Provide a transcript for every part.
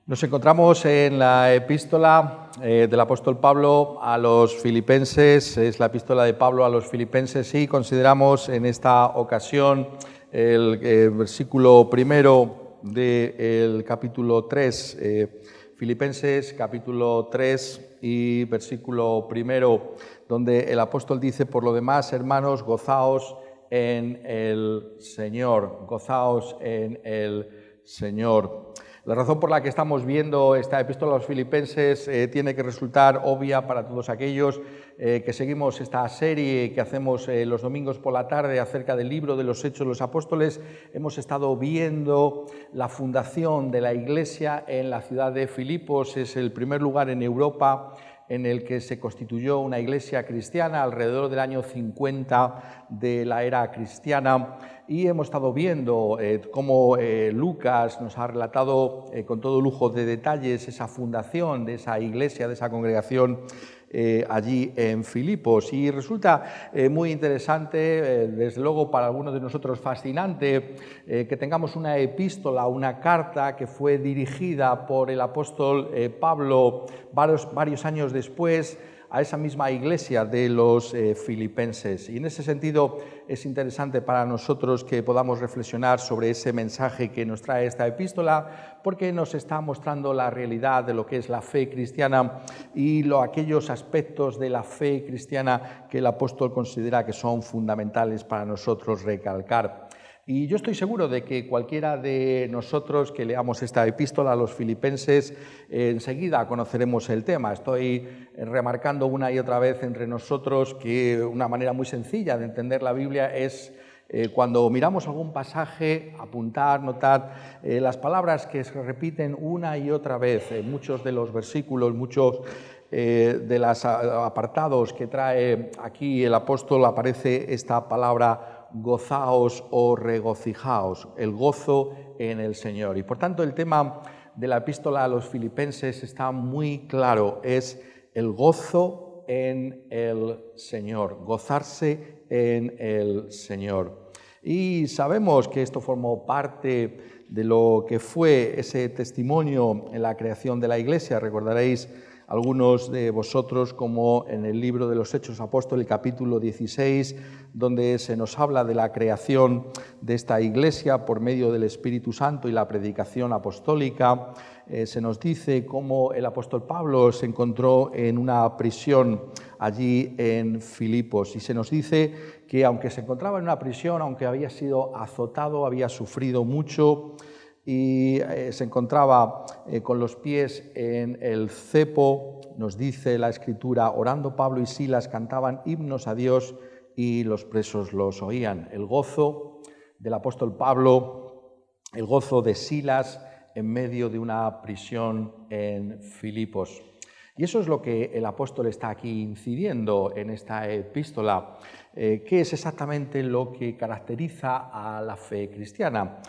Nos encontramos en la epístola del apóstol Pablo a los filipenses, es la epístola de Pablo a los filipenses y consideramos en esta ocasión el versículo primero del capítulo 3, Filipenses capítulo 3 y versículo primero, donde el apóstol dice: por lo demás, hermanos, gozaos en el Señor, gozaos en el Señor. La razón por la que estamos viendo esta epístola a los filipenses tiene que resultar obvia para todos aquellos que seguimos esta serie que hacemos los domingos por la tarde acerca del libro de los Hechos de los Apóstoles. Hemos estado viendo la fundación de la iglesia en la ciudad de Filipos. Es el primer lugar en Europa en el que se constituyó una iglesia cristiana alrededor del año 50 de la era cristiana. Y hemos estado viendo cómo Lucas nos ha relatado con todo lujo de detalles esa fundación de esa iglesia, de esa congregación allí en Filipos. Y resulta muy interesante, desde luego para algunos de nosotros fascinante, que tengamos una epístola, una carta que fue dirigida por el apóstol Pablo varios años después a esa misma iglesia de los filipenses. Y en ese sentido es interesante para nosotros que podamos reflexionar sobre ese mensaje que nos trae esta epístola, porque nos está mostrando la realidad de lo que es la fe cristiana y aquellos aspectos de la fe cristiana que el apóstol considera que son fundamentales para nosotros recalcar. Y yo estoy seguro de que cualquiera de nosotros que leamos esta epístola a los filipenses, enseguida conoceremos el tema. Estoy remarcando una y otra vez entre nosotros que una manera muy sencilla de entender la Biblia es cuando miramos algún pasaje, apuntar, notar las palabras que se repiten una y otra vez. Muchos de los versículos, muchos de los apartados que trae aquí el apóstol aparece esta palabra gozaos o regocijaos, el gozo en el Señor. Y por tanto el tema de la epístola a los filipenses está muy claro, es el gozo en el Señor, gozarse en el Señor. Y sabemos que esto formó parte de lo que fue ese testimonio en la creación de la iglesia. Recordaréis algunos de vosotros como en el libro de los Hechos Apóstoles, capítulo 16, donde se nos habla de la creación de esta iglesia por medio del Espíritu Santo y la predicación apostólica. Se nos dice cómo el apóstol Pablo se encontró en una prisión allí en Filipos, y se nos dice que aunque se encontraba en una prisión, aunque había sido azotado, había sufrido mucho, y se encontraba con los pies en el cepo, nos dice la Escritura, orando Pablo y Silas cantaban himnos a Dios y los presos los oían. El gozo del apóstol Pablo, el gozo de Silas en medio de una prisión en Filipos. Y eso es lo que el apóstol está aquí incidiendo en esta epístola. ¿Qué es exactamente lo que caracteriza a la fe cristiana?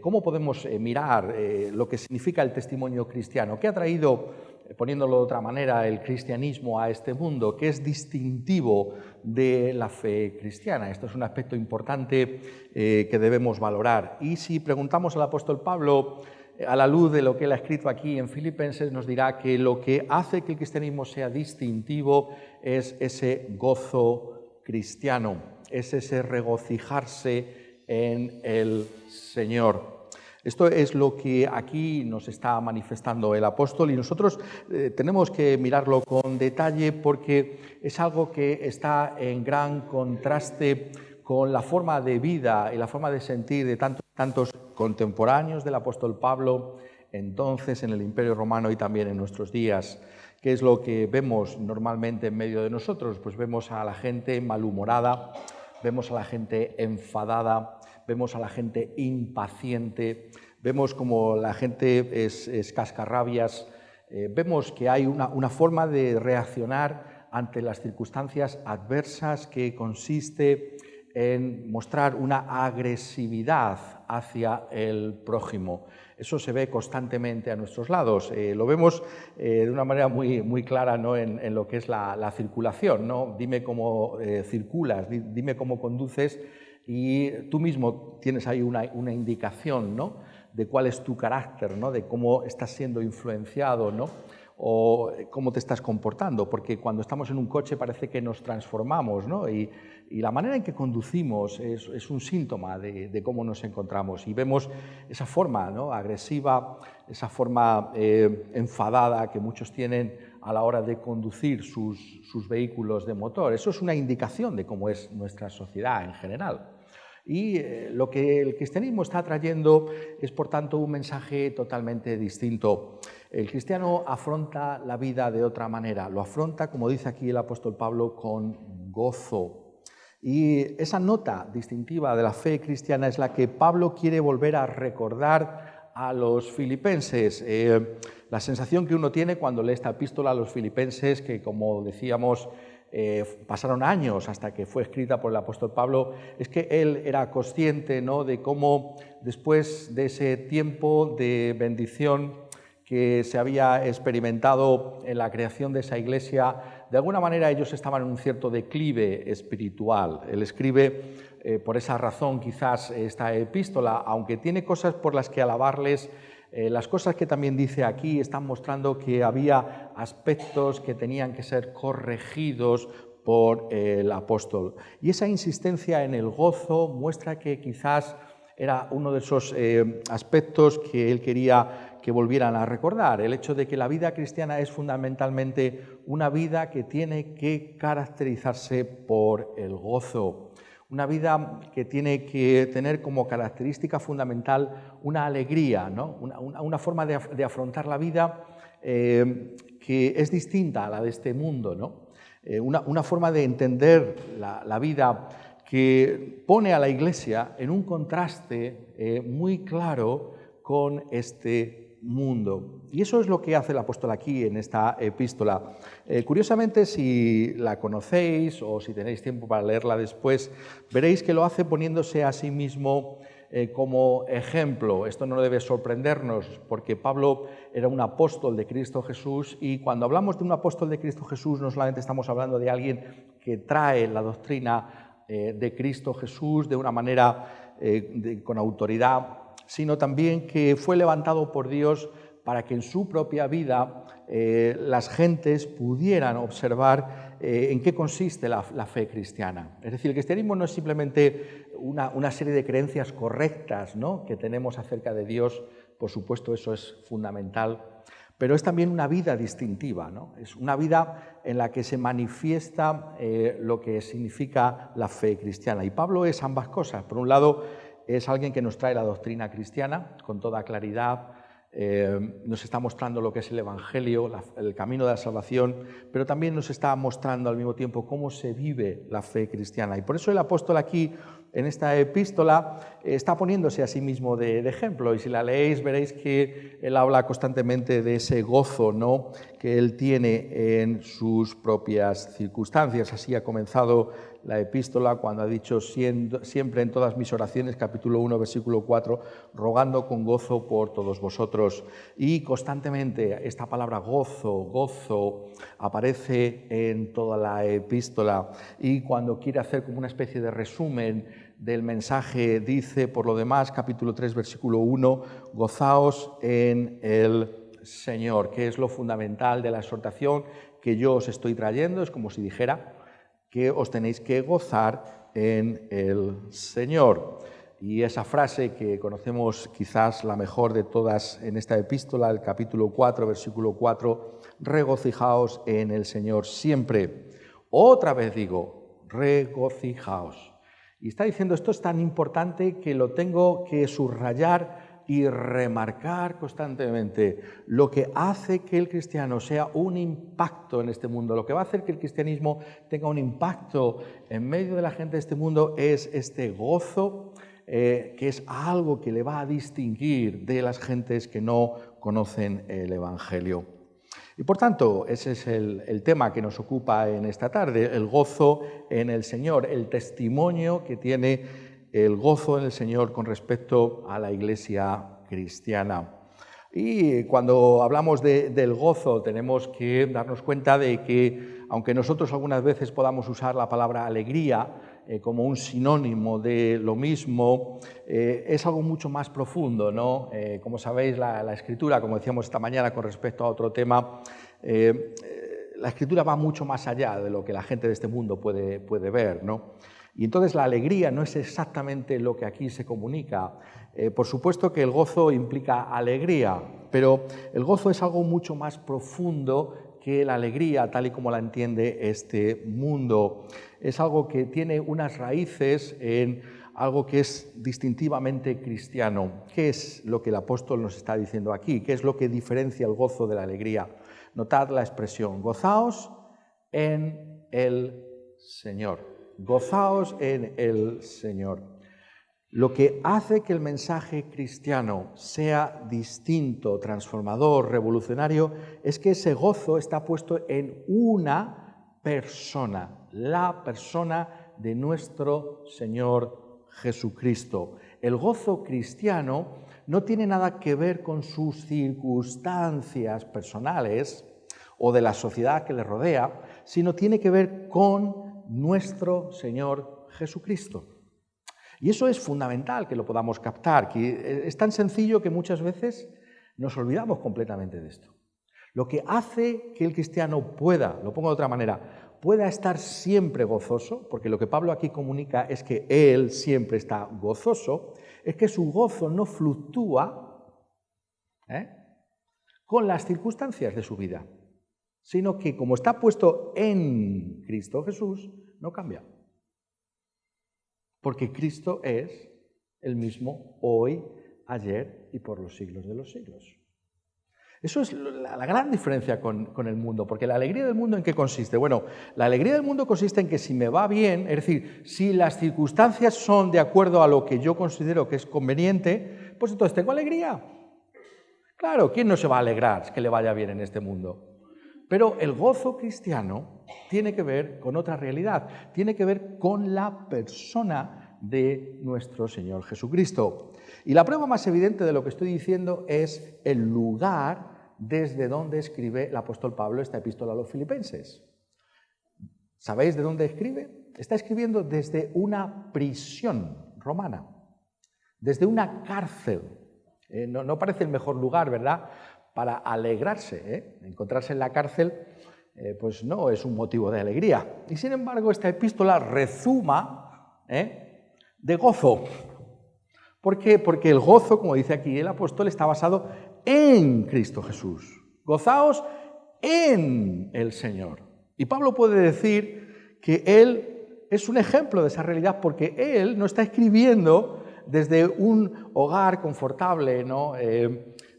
¿Cómo podemos mirar lo que significa el testimonio cristiano? ¿Qué ha traído, poniéndolo de otra manera, el cristianismo a este mundo? ¿Qué es distintivo de la fe cristiana? Esto es un aspecto importante que debemos valorar. Y si preguntamos al apóstol Pablo, a la luz de lo que él ha escrito aquí en Filipenses, nos dirá que lo que hace que el cristianismo sea distintivo es ese gozo cristiano, es ese regocijarse en el Señor. Esto es lo que aquí nos está manifestando el apóstol, y nosotros tenemos que mirarlo con detalle porque es algo que está en gran contraste con la forma de vida y la forma de sentir de tantos contemporáneos del apóstol Pablo, entonces en el Imperio Romano y también en nuestros días. ¿Qué es lo que vemos normalmente en medio de nosotros? Pues vemos a la gente malhumorada, vemos a la gente enfadada, vemos a la gente impaciente, vemos como la gente es cascarrabias, vemos que hay una forma de reaccionar ante las circunstancias adversas que consiste en mostrar una agresividad hacia el prójimo. Eso se ve constantemente a nuestros lados. Lo vemos de una manera muy clara, ¿no? en lo que es la circulación, ¿no? Dime cómo circulas, dime cómo conduces, y tú mismo tienes ahí una indicación, ¿no? de cuál es tu carácter, ¿no? De cómo estás siendo influenciado, ¿no? O cómo te estás comportando, porque cuando estamos en un coche parece que nos transformamos, ¿no? Y la manera en que conducimos es un síntoma de cómo nos encontramos, y vemos esa forma, ¿no? Agresiva, esa forma enfadada que muchos tienen a la hora de conducir sus vehículos de motor. Eso es una indicación de cómo es nuestra sociedad en general. Y lo que el cristianismo está trayendo es, por tanto, un mensaje totalmente distinto. El cristiano afronta la vida de otra manera, lo afronta, como dice aquí el apóstol Pablo, con gozo. Y esa nota distintiva de la fe cristiana es la que Pablo quiere volver a recordar a los filipenses. La sensación que uno tiene cuando lee esta epístola a los filipenses, que como decíamos, pasaron años hasta que fue escrita por el apóstol Pablo, es que él era consciente, ¿no?, de cómo después de ese tiempo de bendición que se había experimentado en la creación de esa iglesia, de alguna manera ellos estaban en un cierto declive espiritual. Él escribe por esa razón quizás esta epístola, aunque tiene cosas por las que alabarles. Las cosas que también dice aquí están mostrando que había aspectos que tenían que ser corregidos por el apóstol. Y esa insistencia en el gozo muestra que quizás era uno de esos aspectos que él quería que volvieran a recordar, el hecho de que la vida cristiana es fundamentalmente una vida que tiene que caracterizarse por el gozo. Una vida que tiene que tener como característica fundamental una alegría, ¿no? Una forma de afrontar la vida que es distinta a la de este mundo, ¿no? Una forma de entender la vida que pone a la Iglesia en un contraste muy claro con este mundo. Y eso es lo que hace el apóstol aquí en esta epístola. Curiosamente, si la conocéis o si tenéis tiempo para leerla después, veréis que lo hace poniéndose a sí mismo como ejemplo. Esto no debe sorprendernos, porque Pablo era un apóstol de Cristo Jesús, y cuando hablamos de un apóstol de Cristo Jesús no solamente estamos hablando de alguien que trae la doctrina de Cristo Jesús de una manera con autoridad, sino también que fue levantado por Dios para que en su propia vida las gentes pudieran observar en qué consiste la fe cristiana. Es decir, el cristianismo no es simplemente una serie de creencias correctas, ¿no?, que tenemos acerca de Dios. Por supuesto, eso es fundamental, pero es también una vida distintiva, ¿no? Es una vida en la que se manifiesta lo que significa la fe cristiana. Y Pablo es ambas cosas. Por un lado, es alguien que nos trae la doctrina cristiana con toda claridad, nos está mostrando lo que es el Evangelio, el camino de la salvación, pero también nos está mostrando al mismo tiempo cómo se vive la fe cristiana. Y por eso el apóstol aquí, en esta epístola, está poniéndose a sí mismo de ejemplo. Y si la leéis, veréis que él habla constantemente de ese gozo, ¿no?, que él tiene en sus propias circunstancias. Así ha comenzado la epístola cuando ha dicho: siempre en todas mis oraciones, capítulo 1, versículo 4, rogando con gozo por todos vosotros. Y constantemente esta palabra gozo, aparece en toda la epístola. Y cuando quiere hacer como una especie de resumen del mensaje, dice, por lo demás, capítulo 3, versículo 1, gozaos en el Señor, que es lo fundamental de la exhortación que yo os estoy trayendo. Es como si dijera que os tenéis que gozar en el Señor. Y esa frase que conocemos quizás la mejor de todas en esta epístola, el capítulo 4, versículo 4, regocijaos en el Señor siempre. Otra vez digo, regocijaos. Y está diciendo, esto es tan importante que lo tengo que subrayar y remarcar constantemente. Lo que hace que el cristiano sea un impacto en este mundo, lo que va a hacer que el cristianismo tenga un impacto en medio de la gente de este mundo, es este gozo, que es algo que le va a distinguir de las gentes que no conocen el Evangelio. Y por tanto, ese es el tema que nos ocupa en esta tarde, el gozo en el Señor, el testimonio que tiene el gozo en el Señor con respecto a la iglesia cristiana. Y cuando hablamos del gozo, tenemos que darnos cuenta de que, aunque nosotros algunas veces podamos usar la palabra alegría, como un sinónimo de lo mismo, es algo mucho más profundo, ¿no? Como sabéis, la Escritura, como decíamos esta mañana con respecto a otro tema, la Escritura va mucho más allá de lo que la gente de este mundo puede ver, ¿no? Y entonces la alegría no es exactamente lo que aquí se comunica. Por supuesto que el gozo implica alegría, pero el gozo es algo mucho más profundo que la alegría tal y como la entiende este mundo. Es algo que tiene unas raíces en algo que es distintivamente cristiano. ¿Qué es lo que el apóstol nos está diciendo aquí? ¿Qué es lo que diferencia el gozo de la alegría? Notad la expresión, gozaos en el Señor. Gozaos en el Señor. Lo que hace que el mensaje cristiano sea distinto, transformador, revolucionario, es que ese gozo está puesto en una persona, la persona de nuestro Señor Jesucristo. El gozo cristiano no tiene nada que ver con sus circunstancias personales o de la sociedad que le rodea, sino tiene que ver con nuestro Señor Jesucristo. Y eso es fundamental que lo podamos captar, que es tan sencillo que muchas veces nos olvidamos completamente de esto. Lo que hace que el cristiano pueda, lo pongo de otra manera, pueda estar siempre gozoso, porque lo que Pablo aquí comunica es que él siempre está gozoso, es que su gozo no fluctúa con las circunstancias de su vida, sino que como está puesto en Cristo Jesús, no cambia. Porque Cristo es el mismo hoy, ayer y por los siglos de los siglos. Eso es la gran diferencia con el mundo, porque la alegría del mundo ¿en qué consiste? Bueno, la alegría del mundo consiste en que si me va bien, es decir, si las circunstancias son de acuerdo a lo que yo considero que es conveniente, pues entonces tengo alegría. Claro, ¿quién no se va a alegrar que le vaya bien en este mundo? Pero el gozo cristiano tiene que ver con otra realidad, tiene que ver con la persona de nuestro Señor Jesucristo. Y la prueba más evidente de lo que estoy diciendo es el lugar desde donde escribe el apóstol Pablo esta epístola a los Filipenses. ¿Sabéis de dónde escribe? Está escribiendo desde una prisión romana, desde una cárcel. No parece el mejor lugar, ¿verdad?, para alegrarse. Encontrarse en la cárcel pues no es un motivo de alegría. Y sin embargo, esta epístola rezuma de gozo. ¿Por qué? Porque el gozo, como dice aquí el apóstol, está basado en Cristo Jesús. Gozaos en el Señor. Y Pablo puede decir que él es un ejemplo de esa realidad porque él no está escribiendo desde un hogar confortable, ¿no?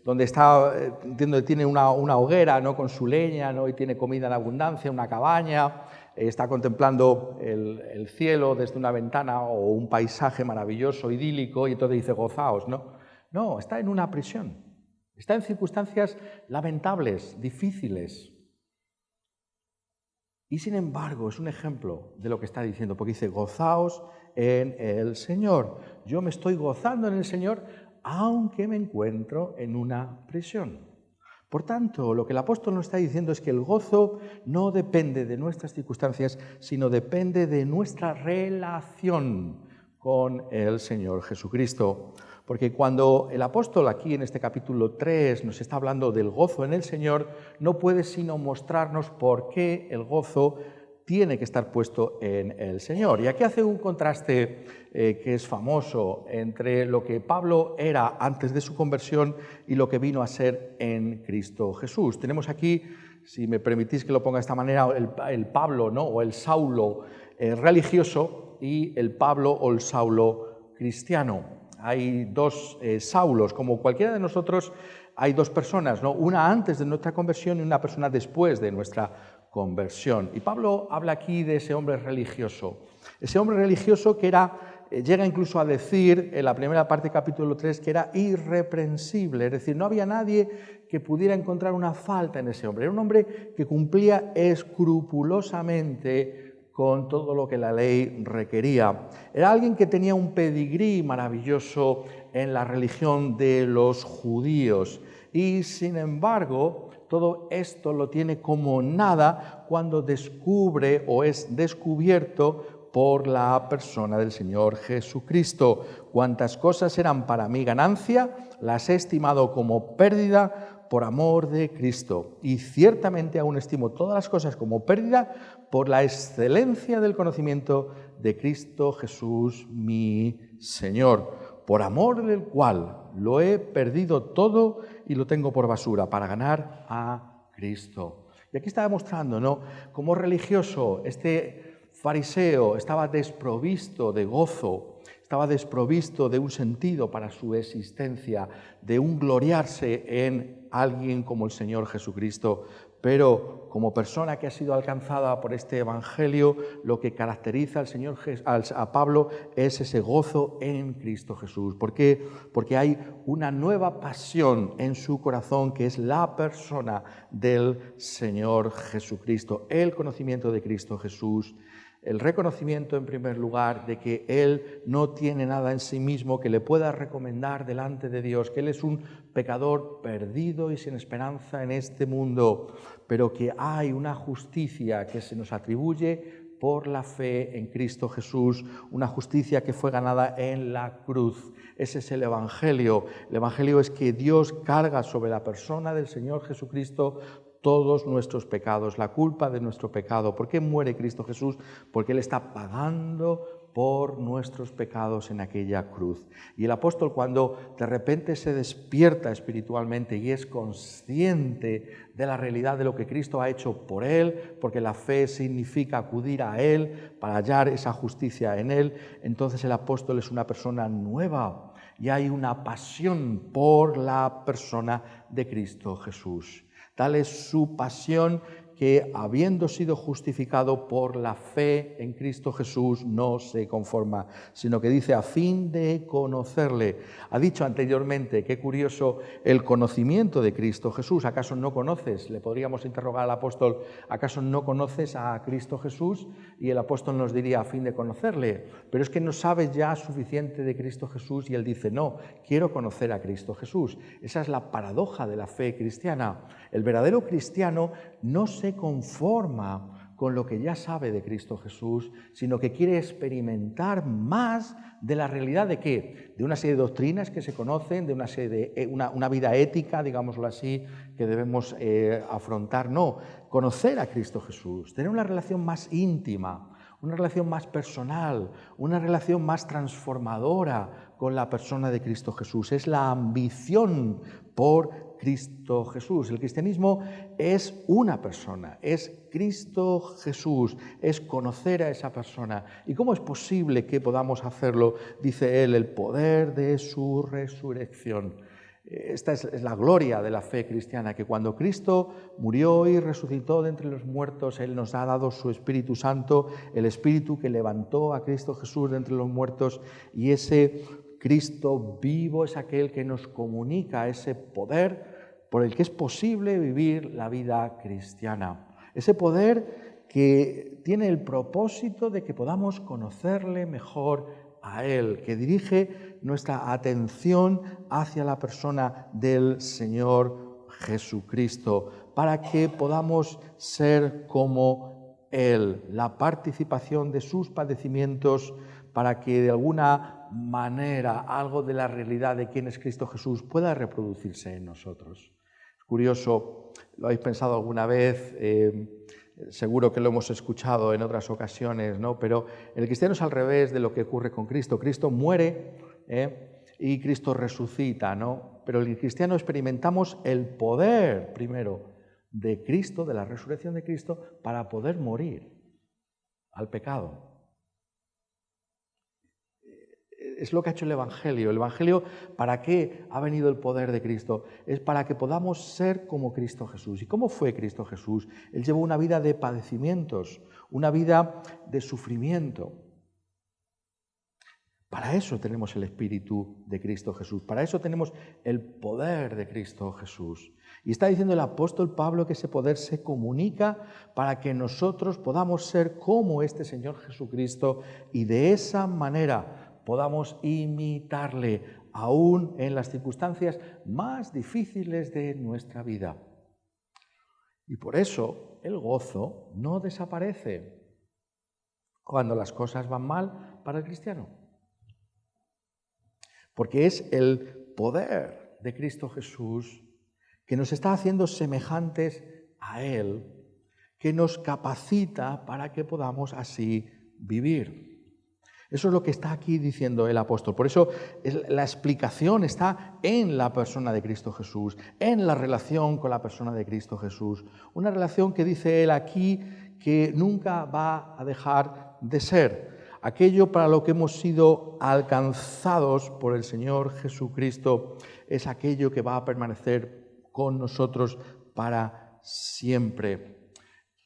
Donde está, tiene una hoguera, ¿no?, con su leña, ¿no?, y tiene comida en abundancia, una cabaña, está contemplando el cielo desde una ventana o un paisaje maravilloso, idílico, y entonces dice gozaos, ¿no? No, está en una prisión, está en circunstancias lamentables, difíciles. Y sin embargo es un ejemplo de lo que está diciendo, porque dice gozaos en el Señor. Yo me estoy gozando en el Señor aunque me encuentro en una prisión. Por tanto, lo que el apóstol nos está diciendo es que el gozo no depende de nuestras circunstancias, sino depende de nuestra relación con el Señor Jesucristo. Porque cuando el apóstol aquí en este capítulo 3 nos está hablando del gozo en el Señor, no puede sino mostrarnos por qué el gozo tiene que estar puesto en el Señor. Y aquí hace un contraste que es famoso entre lo que Pablo era antes de su conversión y lo que vino a ser en Cristo Jesús. Tenemos aquí, si me permitís que lo ponga de esta manera, el Pablo, ¿no?, o el Saulo religioso y el Pablo o el Saulo cristiano. Hay dos Saulos, como cualquiera de nosotros hay dos personas, ¿no?, una antes de nuestra conversión y una persona después de nuestra conversión. Y Pablo habla aquí de ese hombre religioso que llega incluso a decir en la primera parte del capítulo 3 que era irreprensible, es decir, no había nadie que pudiera encontrar una falta en ese hombre. Era un hombre que cumplía escrupulosamente con todo lo que la ley requería. Era alguien que tenía un pedigrí maravilloso en la religión de los judíos y, sin embargo, todo esto lo tiene como nada cuando descubre o es descubierto por la persona del Señor Jesucristo. Cuantas cosas eran para mí ganancia, las he estimado como pérdida por amor de Cristo. Y ciertamente aún estimo todas las cosas como pérdida por la excelencia del conocimiento de Cristo Jesús, mi Señor, por amor del cual lo he perdido todo y lo tengo por basura para ganar a Cristo. Y aquí está demostrando, ¿no?, cómo religioso este fariseo estaba desprovisto de gozo, estaba desprovisto de un sentido para su existencia, de un gloriarse en alguien como el Señor Jesucristo. Pero como persona que ha sido alcanzada por este Evangelio, lo que caracteriza a Pablo es ese gozo en Cristo Jesús. ¿Por qué? Porque hay una nueva pasión en su corazón, que es la persona del Señor Jesucristo, el conocimiento de Cristo Jesús. El reconocimiento, en primer lugar, de que Él no tiene nada en sí mismo que le pueda recomendar delante de Dios, que Él es un pecador perdido y sin esperanza en este mundo, pero que hay una justicia que se nos atribuye por la fe en Cristo Jesús, una justicia que fue ganada en la cruz. Ese es el Evangelio. El Evangelio es que Dios carga sobre la persona del Señor Jesucristo todos nuestros pecados, la culpa de nuestro pecado. ¿Por qué muere Cristo Jesús? Porque Él está pagando por nuestros pecados en aquella cruz. Y el apóstol, cuando de repente se despierta espiritualmente y es consciente de la realidad de lo que Cristo ha hecho por él, porque la fe significa acudir a Él para hallar esa justicia en Él, entonces el apóstol es una persona nueva y hay una pasión por la persona de Cristo Jesús. Tal es su pasión que, habiendo sido justificado por la fe en Cristo Jesús, no se conforma, sino que dice a fin de conocerle. Ha dicho anteriormente, qué curioso, el conocimiento de Cristo Jesús. ¿Acaso no conoces? Le podríamos interrogar al apóstol, ¿acaso no conoces a Cristo Jesús? Y el apóstol nos diría a fin de conocerle. Pero es que no sabes ya suficiente de Cristo Jesús, y él dice, no, quiero conocer a Cristo Jesús. Esa es la paradoja de la fe cristiana. El verdadero cristiano no se conforma con lo que ya sabe de Cristo Jesús, sino que quiere experimentar más de la realidad de ¿qué? De una serie de doctrinas que se conocen, de una serie de una vida ética, digámoslo así, que debemos afrontar. No, conocer a Cristo Jesús, tener una relación más íntima, una relación más personal, una relación más transformadora con la persona de Cristo Jesús. Es la ambición por Cristo Jesús. El cristianismo es una persona, es Cristo Jesús, es conocer a esa persona. ¿Y cómo es posible que podamos hacerlo? Dice él, el poder de su resurrección. Esta es la gloria de la fe cristiana, que cuando Cristo murió y resucitó de entre los muertos, Él nos ha dado su Espíritu Santo, el Espíritu que levantó a Cristo Jesús de entre los muertos, y ese Cristo vivo es aquel que nos comunica ese poder por el que es posible vivir la vida cristiana. Ese poder que tiene el propósito de que podamos conocerle mejor a Él, que dirige nuestra atención hacia la persona del Señor Jesucristo, para que podamos ser como Él, la participación de sus padecimientos, para que de alguna manera algo de la realidad de quién es Cristo Jesús pueda reproducirse en nosotros. Es curioso, ¿lo habéis pensado alguna vez? Seguro que lo hemos escuchado en otras ocasiones, ¿no? Pero el cristiano es al revés de lo que ocurre con Cristo. Cristo muere y Cristo resucita, ¿no? Pero el cristiano experimentamos el poder, primero, de Cristo, de la resurrección de Cristo, para poder morir al pecado. Es lo que ha hecho el Evangelio. El Evangelio, ¿para qué ha venido el poder de Cristo? Es para que podamos ser como Cristo Jesús. ¿Y cómo fue Cristo Jesús? Él llevó una vida de padecimientos, una vida de sufrimiento. Para eso tenemos el Espíritu de Cristo Jesús. Para eso tenemos el poder de Cristo Jesús. Y está diciendo el apóstol Pablo que ese poder se comunica para que nosotros podamos ser como este Señor Jesucristo y de esa manera podamos imitarle aún en las circunstancias más difíciles de nuestra vida. Y por eso el gozo no desaparece. cuando las cosas van mal para el cristiano. Porque es el poder de Cristo Jesús que nos está haciendo semejantes a Él, que nos capacita para que podamos así vivir. Eso es lo que está aquí diciendo el apóstol. Por eso la explicación está en la persona de Cristo Jesús, en la relación con la persona de Cristo Jesús. Una relación que dice él aquí que nunca va a dejar de ser. Aquello para lo que hemos sido alcanzados por el Señor Jesucristo es aquello que va a permanecer con nosotros para siempre.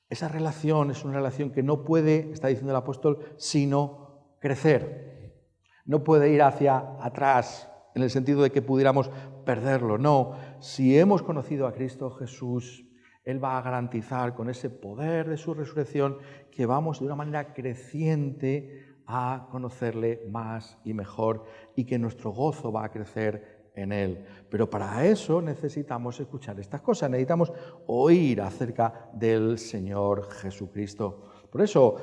Esa relación es una relación que no puede, está diciendo el apóstol, sino crecer. No puede ir hacia atrás en el sentido de que pudiéramos perderlo. No, si hemos conocido a Cristo Jesús, Él va a garantizar con ese poder de su resurrección que vamos de una manera creciente a conocerle más y mejor y que nuestro gozo va a crecer en Él. Pero para eso necesitamos escuchar estas cosas, necesitamos oír acerca del Señor Jesucristo. Por eso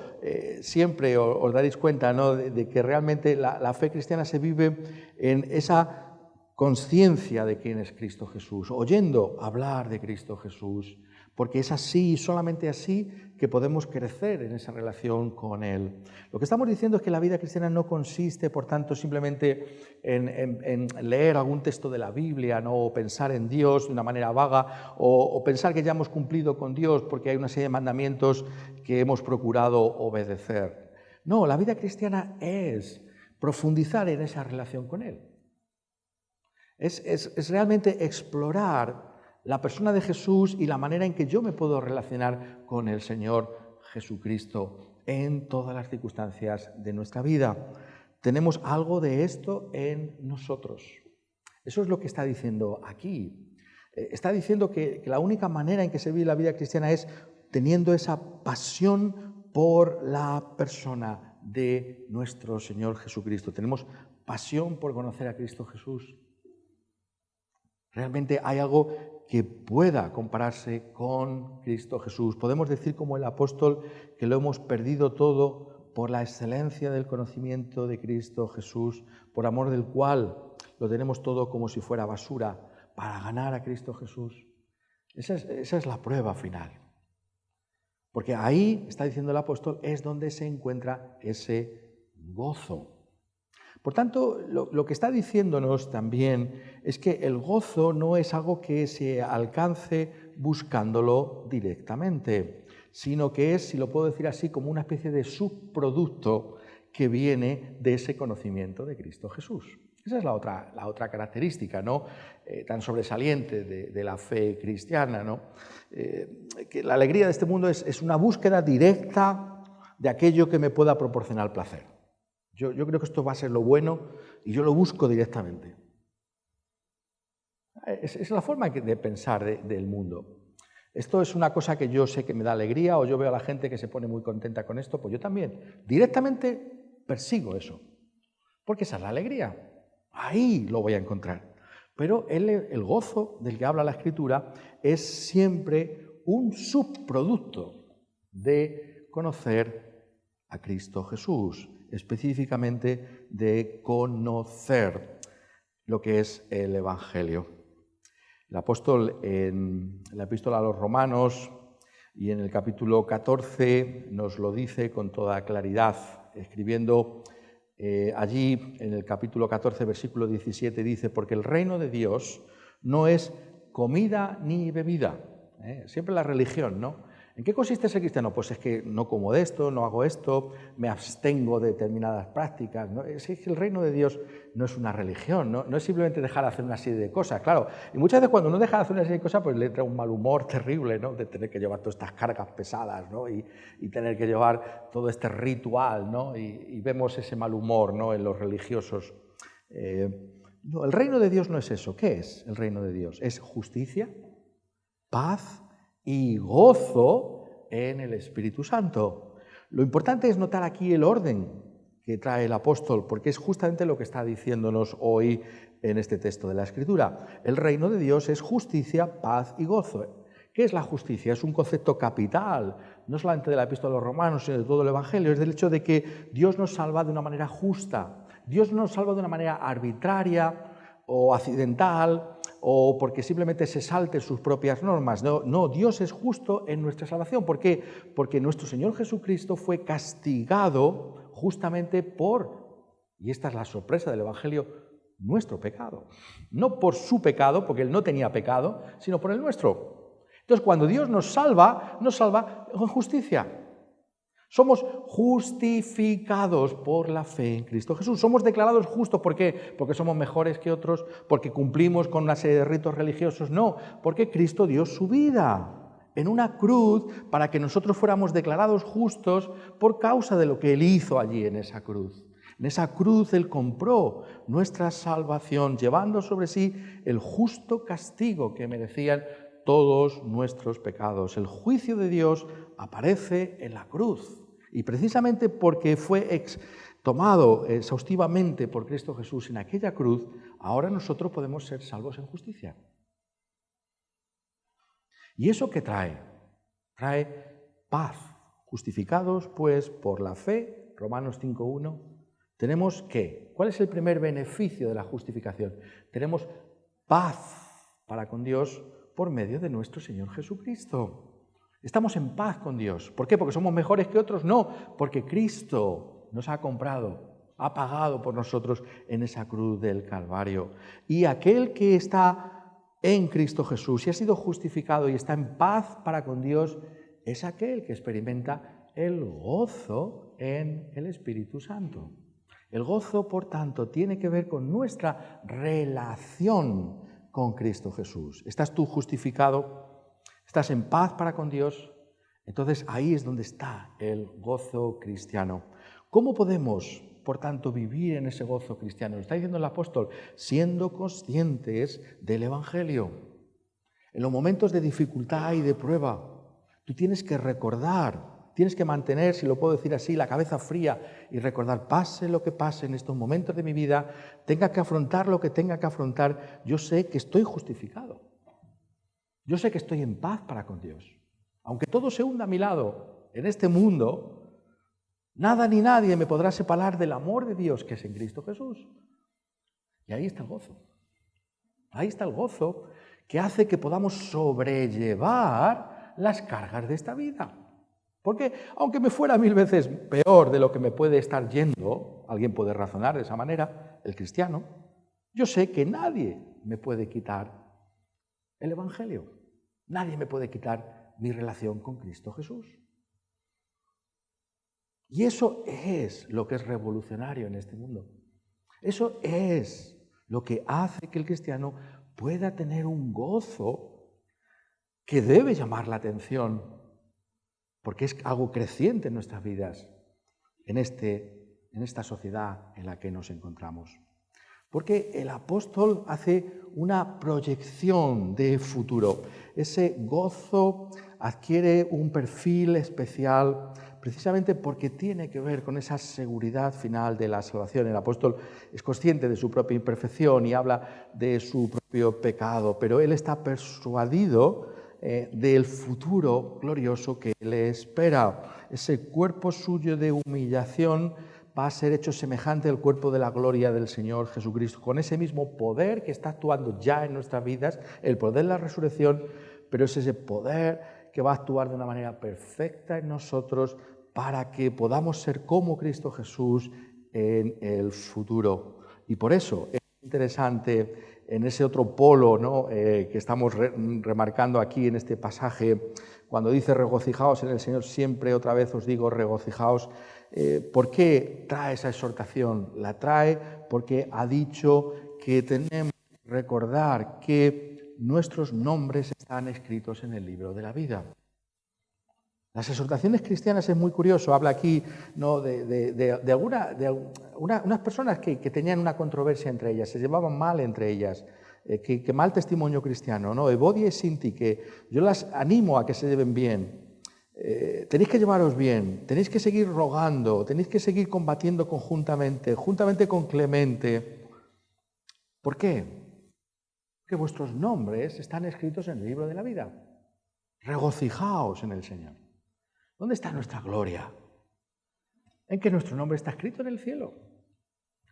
siempre os daréis cuenta, ¿no?, de que realmente la fe cristiana se vive en esa conciencia de quién es Cristo Jesús, oyendo hablar de Cristo Jesús, porque es así, solamente así, que podemos crecer en esa relación con Él. Lo que estamos diciendo es que la vida cristiana no consiste, por tanto, simplemente en leer algún texto de la Biblia, ¿no?, o pensar en Dios de una manera vaga, o pensar que ya hemos cumplido con Dios porque hay una serie de mandamientos que hemos procurado obedecer. No, la vida cristiana es profundizar en esa relación con Él. Es realmente explorar la persona de Jesús y la manera en que yo me puedo relacionar con el Señor Jesucristo en todas las circunstancias de nuestra vida. Tenemos algo de esto en nosotros. Eso es lo que está diciendo aquí. Está diciendo que la única manera en que se vive la vida cristiana es teniendo esa pasión por la persona de nuestro Señor Jesucristo. Tenemos pasión por conocer a Cristo Jesús. Realmente hay algo que pueda compararse con Cristo Jesús. Podemos decir como el apóstol que lo hemos perdido todo por la excelencia del conocimiento de Cristo Jesús, por amor del cual lo tenemos todo como si fuera basura, para ganar a Cristo Jesús. Esa es la prueba final. Porque ahí, está diciendo el apóstol, es donde se encuentra ese gozo. Por tanto, lo que está diciéndonos también es que el gozo no es algo que se alcance buscándolo directamente, sino que es, si lo puedo decir así, como una especie de subproducto que viene de ese conocimiento de Cristo Jesús. Esa es la otra característica, ¿no?, tan sobresaliente de la fe cristiana, ¿no? Que la alegría de este mundo es una búsqueda directa de aquello que me pueda proporcionar placer. Yo creo que esto va a ser lo bueno y yo lo busco directamente. Es la forma de pensar del mundo. Esto es una cosa que yo sé que me da alegría, o yo veo a la gente que se pone muy contenta con esto, pues yo también directamente persigo eso, porque esa es la alegría. Ahí lo voy a encontrar. Pero el gozo del que habla la Escritura es siempre un subproducto de conocer a Cristo Jesús, específicamente de conocer lo que es el Evangelio. El apóstol en la epístola a los Romanos y en el capítulo 14 nos lo dice con toda claridad, escribiendo allí en el capítulo 14, versículo 17, dice: porque el reino de Dios no es comida ni bebida. Siempre la religión, ¿no? ¿En qué consiste ser cristiano? Pues es que no como de esto, no hago esto, me abstengo de determinadas prácticas, ¿no? Es que el reino de Dios no es una religión, ¿no? No es simplemente dejar de hacer una serie de cosas, claro. Y muchas veces cuando uno deja de hacer una serie de cosas, pues le entra un mal humor terrible, ¿no?, de tener que llevar todas estas cargas pesadas, ¿no?, y tener que llevar todo este ritual, ¿no? Y vemos ese mal humor, ¿no?, en los religiosos. No, el reino de Dios no es eso. ¿Qué es el reino de Dios? Es justicia, paz y gozo en el Espíritu Santo. Lo importante es notar aquí el orden que trae el apóstol, porque es justamente lo que está diciéndonos hoy en este texto de la Escritura. El reino de Dios es justicia, paz y gozo. ¿Qué es la justicia? Es un concepto capital, no solamente de la Epístola a los Romanos, sino de todo el Evangelio. Es del hecho de que Dios nos salva de una manera justa. Dios no nos salva de una manera arbitraria o accidental o porque simplemente se salten sus propias normas. No, Dios es justo en nuestra salvación. ¿Por qué? Porque nuestro Señor Jesucristo fue castigado justamente por, y esta es la sorpresa del Evangelio, nuestro pecado. No por su pecado, porque Él no tenía pecado, sino por el nuestro. Entonces, cuando Dios nos salva en justicia. Somos justificados por la fe en Cristo Jesús. Somos declarados justos. ¿Por qué? ¿Porque somos mejores que otros? ¿Porque cumplimos con una serie de ritos religiosos? No, porque Cristo dio su vida en una cruz para que nosotros fuéramos declarados justos por causa de lo que Él hizo allí en esa cruz. En esa cruz Él compró nuestra salvación, llevando sobre sí el justo castigo que merecían todos nuestros pecados. El juicio de Dios aparece en la cruz. Y precisamente porque fue tomado exhaustivamente por Cristo Jesús en aquella cruz, ahora nosotros podemos ser salvos en justicia. ¿Y eso qué trae? Trae paz. Justificados, pues, por la fe, Romanos 5:1, tenemos ¿qué? ¿Cuál es el primer beneficio de la justificación? Tenemos paz para con Dios por medio de nuestro Señor Jesucristo. Estamos en paz con Dios. ¿Por qué? ¿Porque somos mejores que otros? No, porque Cristo nos ha comprado, ha pagado por nosotros en esa cruz del Calvario. Y aquel que está en Cristo Jesús y ha sido justificado y está en paz para con Dios, es aquel que experimenta el gozo en el Espíritu Santo. El gozo, por tanto, tiene que ver con nuestra relación con Cristo Jesús. ¿Estás tú justificado? ¿Estás en paz para con Dios? Entonces ahí es donde está el gozo cristiano. ¿Cómo podemos, por tanto, vivir en ese gozo cristiano? Lo está diciendo el apóstol, siendo conscientes del Evangelio. En los momentos de dificultad y de prueba, tú tienes que recordar, tienes que mantener, si lo puedo decir así, la cabeza fría y recordar, pase lo que pase en estos momentos de mi vida, tenga que afrontar lo que tenga que afrontar, yo sé que estoy justificado. Yo sé que estoy en paz para con Dios. Aunque todo se hunda a mi lado en este mundo, nada ni nadie me podrá separar del amor de Dios que es en Cristo Jesús. Y ahí está el gozo. Ahí está el gozo que hace que podamos sobrellevar las cargas de esta vida. Porque aunque me fuera 1000 veces peor de lo que me puede estar yendo, alguien puede razonar de esa manera, el cristiano, yo sé que nadie me puede quitar el Evangelio. Nadie me puede quitar mi relación con Cristo Jesús. Y eso es lo que es revolucionario en este mundo. Eso es lo que hace que el cristiano pueda tener un gozo que debe llamar la atención, porque es algo creciente en nuestras vidas, en esta sociedad en la que nos encontramos. Porque el apóstol hace una proyección de futuro. Ese gozo adquiere un perfil especial precisamente porque tiene que ver con esa seguridad final de la salvación. El apóstol es consciente de su propia imperfección y habla de su propio pecado, pero él está persuadido del futuro glorioso que le espera. Ese cuerpo suyo de humillación va a ser hecho semejante al cuerpo de la gloria del Señor Jesucristo, con ese mismo poder que está actuando ya en nuestras vidas, el poder de la resurrección, pero es ese poder que va a actuar de una manera perfecta en nosotros para que podamos ser como Cristo Jesús en el futuro. Y por eso es interesante en ese otro polo, ¿no? Que estamos remarcando aquí en este pasaje, cuando dice regocijaos en el Señor, siempre otra vez os digo regocijaos. ¿Por qué trae esa exhortación? La trae porque ha dicho que tenemos que recordar que nuestros nombres están escritos en el libro de la vida. Las exhortaciones cristianas es muy curioso, habla aquí, ¿no?, de unas personas que tenían una controversia entre ellas, se llevaban mal entre ellas, que mal testimonio cristiano, ¿no? Evodia y Sinti, que yo las animo a que se lleven bien. Tenéis que llevaros bien, tenéis que seguir rogando, tenéis que seguir combatiendo conjuntamente, juntamente con Clemente. ¿Por qué? Porque vuestros nombres están escritos en el libro de la vida. Regocijaos en el Señor. ¿Dónde está nuestra gloria? En que nuestro nombre está escrito en el cielo.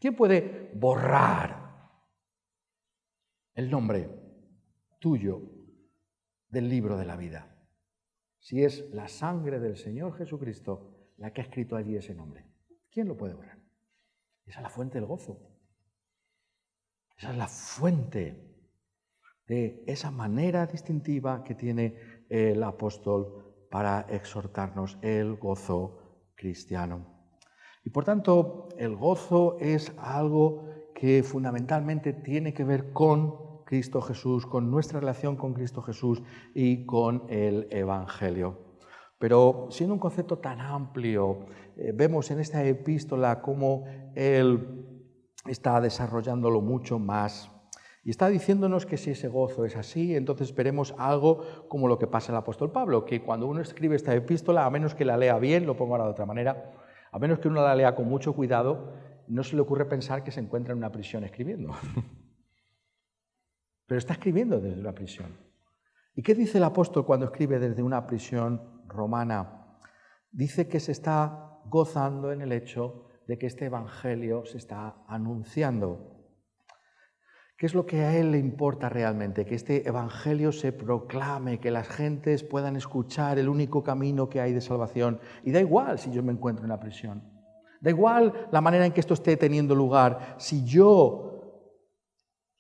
¿Quién puede borrar el nombre tuyo del libro de la vida? Si es la sangre del Señor Jesucristo la que ha escrito allí ese nombre. ¿Quién lo puede borrar? Esa es la fuente del gozo. Esa es la fuente de esa manera distintiva que tiene el apóstol para exhortarnos, el gozo cristiano. Y por tanto, el gozo es algo que fundamentalmente tiene que ver con Cristo Jesús, con nuestra relación con Cristo Jesús y con el Evangelio. Pero siendo un concepto tan amplio, vemos en esta epístola cómo él está desarrollándolo mucho más. Y está diciéndonos que si ese gozo es así, entonces veremos algo como lo que pasa el apóstol Pablo, que cuando uno escribe esta epístola, a menos que la lea bien, lo pongo ahora de otra manera, a menos que uno la lea con mucho cuidado, no se le ocurre pensar que se encuentra en una prisión escribiendo. Pero está escribiendo desde una prisión. ¿Y qué dice el apóstol cuando escribe desde una prisión romana? Dice que se está gozando en el hecho de que este evangelio se está anunciando. ¿Qué es lo que a él le importa realmente? Que este evangelio se proclame, que las gentes puedan escuchar el único camino que hay de salvación. Y da igual si yo me encuentro en la prisión. Da igual la manera en que esto esté teniendo lugar. Si yo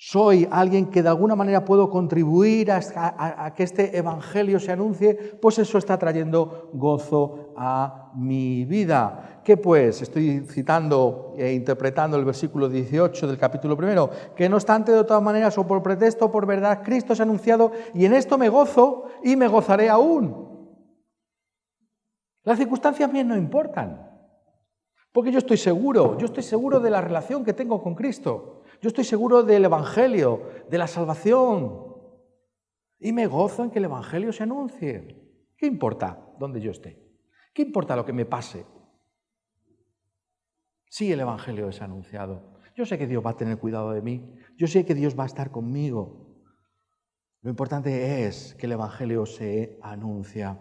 soy alguien que de alguna manera puedo contribuir a que este evangelio se anuncie, pues eso está trayendo gozo a mi vida. ¿Qué pues? Estoy citando e interpretando el versículo 18 del capítulo 1, que no obstante, de todas maneras, o por pretexto o por verdad, Cristo se ha anunciado y en esto me gozo y me gozaré aún. Las circunstancias bien no importan, porque yo estoy seguro de la relación que tengo con Cristo. Yo estoy seguro del Evangelio, de la salvación. Y me gozo en que el Evangelio se anuncie. ¿Qué importa dónde yo esté? ¿Qué importa lo que me pase? Sí, el Evangelio es anunciado. Yo sé que Dios va a tener cuidado de mí. Yo sé que Dios va a estar conmigo. Lo importante es que el Evangelio se anuncia.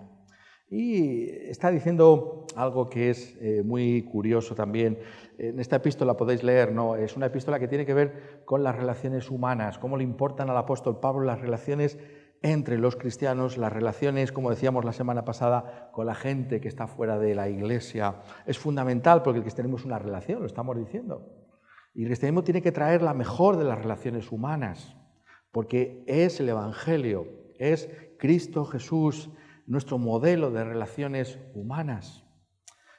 Y está diciendo algo que es muy curioso también. En esta epístola podéis leer, ¿no? Es una epístola que tiene que ver con las relaciones humanas, cómo le importan al apóstol Pablo las relaciones entre los cristianos, las relaciones, como decíamos la semana pasada, con la gente que está fuera de la iglesia. Es fundamental porque el cristianismo es una relación, lo estamos diciendo. Y el cristianismo tiene que traer la mejor de las relaciones humanas, porque es el Evangelio, es Cristo Jesús, nuestro modelo de relaciones humanas.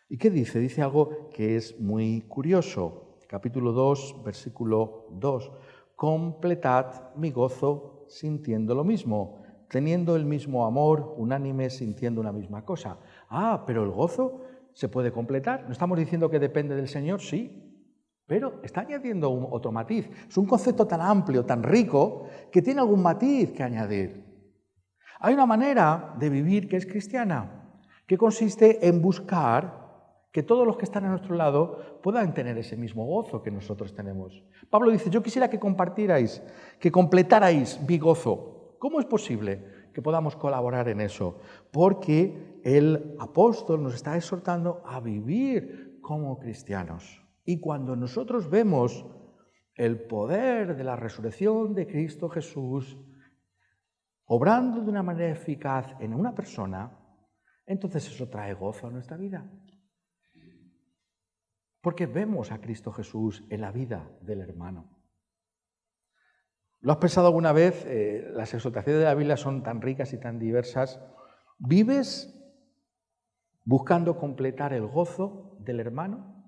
¿Y qué dice? Dice algo que es muy curioso. Capítulo 2, versículo 2. Completad mi gozo sintiendo lo mismo, teniendo el mismo amor, unánime, sintiendo una misma cosa. Ah, pero el gozo se puede completar. ¿No estamos diciendo que depende del Señor? Sí, pero está añadiendo otro matiz. Es un concepto tan amplio, tan rico, que tiene algún matiz que añadir. Hay una manera de vivir que es cristiana, que consiste en buscar que todos los que están a nuestro lado puedan tener ese mismo gozo que nosotros tenemos. Pablo dice, yo quisiera que compartierais, que completarais mi gozo. ¿Cómo es posible que podamos colaborar en eso? Porque el apóstol nos está exhortando a vivir como cristianos. Y cuando nosotros vemos el poder de la resurrección de Cristo Jesús, obrando de una manera eficaz en una persona, entonces eso trae gozo a nuestra vida. Porque vemos a Cristo Jesús en la vida del hermano. ¿Lo has pensado alguna vez? Las exhortaciones de la Biblia son tan ricas y tan diversas. ¿Vives buscando completar el gozo del hermano?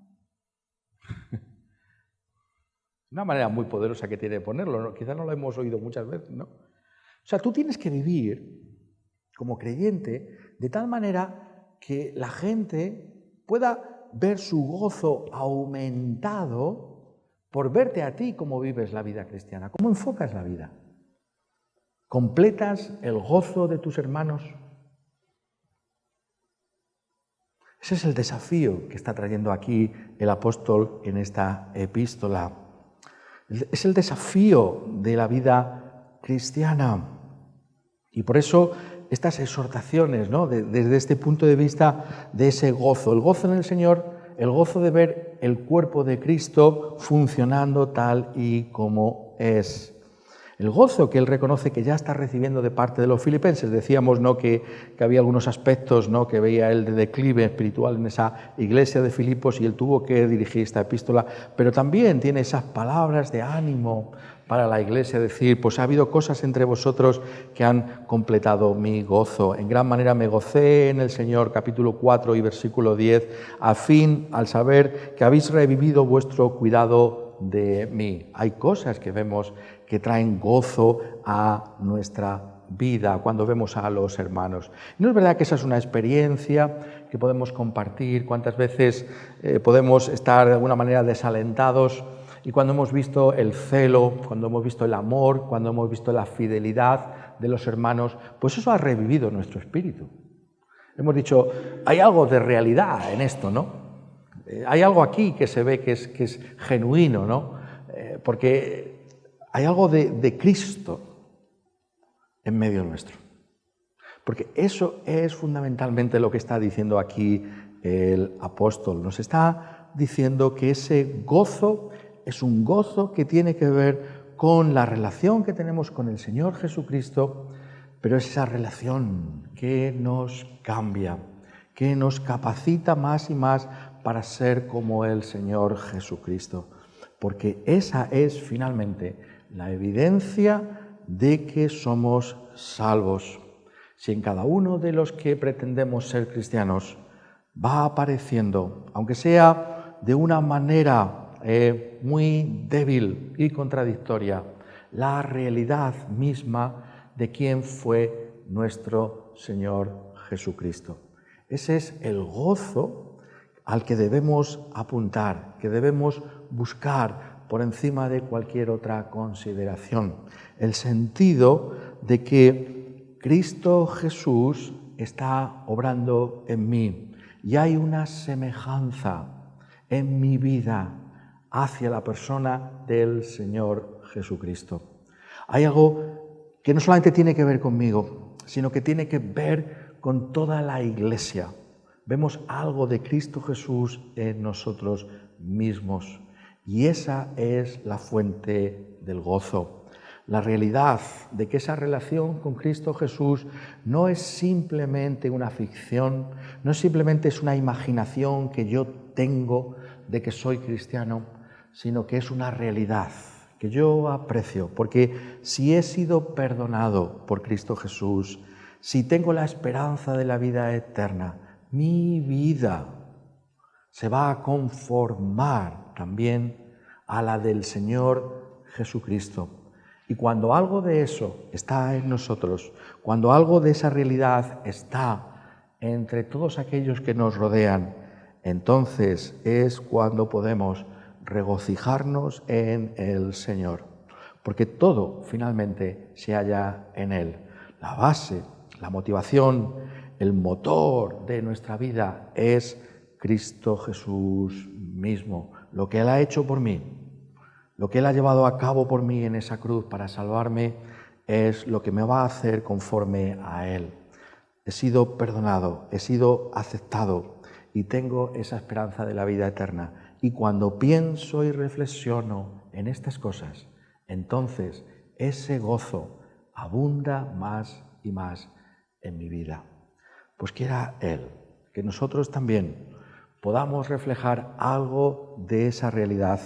Una manera muy poderosa que tiene de ponerlo, ¿no? Quizás no lo hemos oído muchas veces, ¿no? O sea, tú tienes que vivir como creyente de tal manera que la gente pueda ver su gozo aumentado por verte a ti cómo vives la vida cristiana, cómo enfocas la vida. ¿Completas el gozo de tus hermanos? Ese es el desafío que está trayendo aquí el apóstol en esta epístola. Es el desafío de la vida cristiana. Y por eso estas exhortaciones, ¿no? Desde este punto de vista de ese gozo. El gozo en el Señor, el gozo de ver el cuerpo de Cristo funcionando tal y como es. El gozo que él reconoce que ya está recibiendo de parte de los filipenses. Decíamos, ¿no?, que había algunos aspectos, ¿no?, que veía él de declive espiritual en esa iglesia de Filipos y él tuvo que dirigir esta epístola, pero también tiene esas palabras de ánimo para la iglesia, decir, pues ha habido cosas entre vosotros que han completado mi gozo. En gran manera me gocé en el Señor, capítulo 4 y versículo 10, al saber que habéis revivido vuestro cuidado de mí. Hay cosas que vemos que traen gozo a nuestra vida cuando vemos a los hermanos. ¿No es verdad que esa es una experiencia que podemos compartir? ¿Cuántas veces podemos estar de alguna manera desalentados? Y cuando hemos visto el celo, cuando hemos visto el amor, cuando hemos visto la fidelidad de los hermanos, pues eso ha revivido nuestro espíritu. Hemos dicho, hay algo de realidad en esto, ¿no? Hay algo aquí que se ve que es genuino, ¿no? Porque hay algo de Cristo en medio nuestro. Porque eso es fundamentalmente lo que está diciendo aquí el apóstol. Nos está diciendo que ese gozo es un gozo que tiene que ver con la relación que tenemos con el Señor Jesucristo, pero es esa relación que nos cambia, que nos capacita más y más para ser como el Señor Jesucristo. Porque esa es finalmente la evidencia de que somos salvos. Si en cada uno de los que pretendemos ser cristianos va apareciendo, aunque sea de una manera muy débil y contradictoria, la realidad misma de quién fue nuestro Señor Jesucristo. Ese es el gozo al que debemos apuntar, que debemos buscar por encima de cualquier otra consideración. El sentido de que Cristo Jesús está obrando en mí y hay una semejanza en mi vida hacia la persona del Señor Jesucristo. Hay algo que no solamente tiene que ver conmigo, sino que tiene que ver con toda la Iglesia. Vemos algo de Cristo Jesús en nosotros mismos y esa es la fuente del gozo. La realidad de que esa relación con Cristo Jesús no es simplemente una ficción, no es simplemente una imaginación que yo tengo de que soy cristiano, sino que es una realidad que yo aprecio, porque si he sido perdonado por Cristo Jesús, si tengo la esperanza de la vida eterna, mi vida se va a conformar también a la del Señor Jesucristo. Y cuando algo de eso está en nosotros, cuando algo de esa realidad está entre todos aquellos que nos rodean, entonces es cuando podemos regocijarnos en el Señor. Porque todo finalmente se halla en Él. La base, la motivación, el motor de nuestra vida es Cristo Jesús mismo. Lo que Él ha hecho por mí, lo que Él ha llevado a cabo por mí en esa cruz para salvarme, es lo que me va a hacer conforme a Él. He sido perdonado, he sido aceptado y tengo esa esperanza de la vida eterna. Y cuando pienso y reflexiono en estas cosas, entonces ese gozo abunda más y más en mi vida. Pues quiera Él que nosotros también podamos reflejar algo de esa realidad,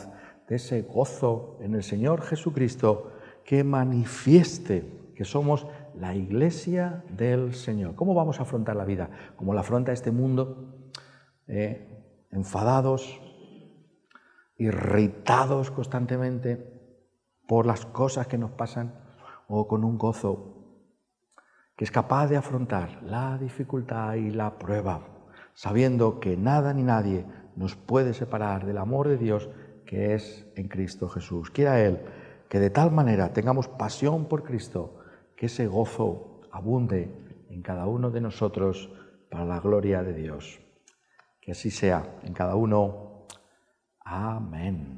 de ese gozo en el Señor Jesucristo, que manifieste que somos la Iglesia del Señor. ¿Cómo vamos a afrontar la vida? ¿Cómo la afronta este mundo? Enfadados, irritados constantemente por las cosas que nos pasan, o con un gozo que es capaz de afrontar la dificultad y la prueba, sabiendo que nada ni nadie nos puede separar del amor de Dios que es en Cristo Jesús. Quiera Él que de tal manera tengamos pasión por Cristo, que ese gozo abunde en cada uno de nosotros para la gloria de Dios. Que así sea en cada uno. Amén.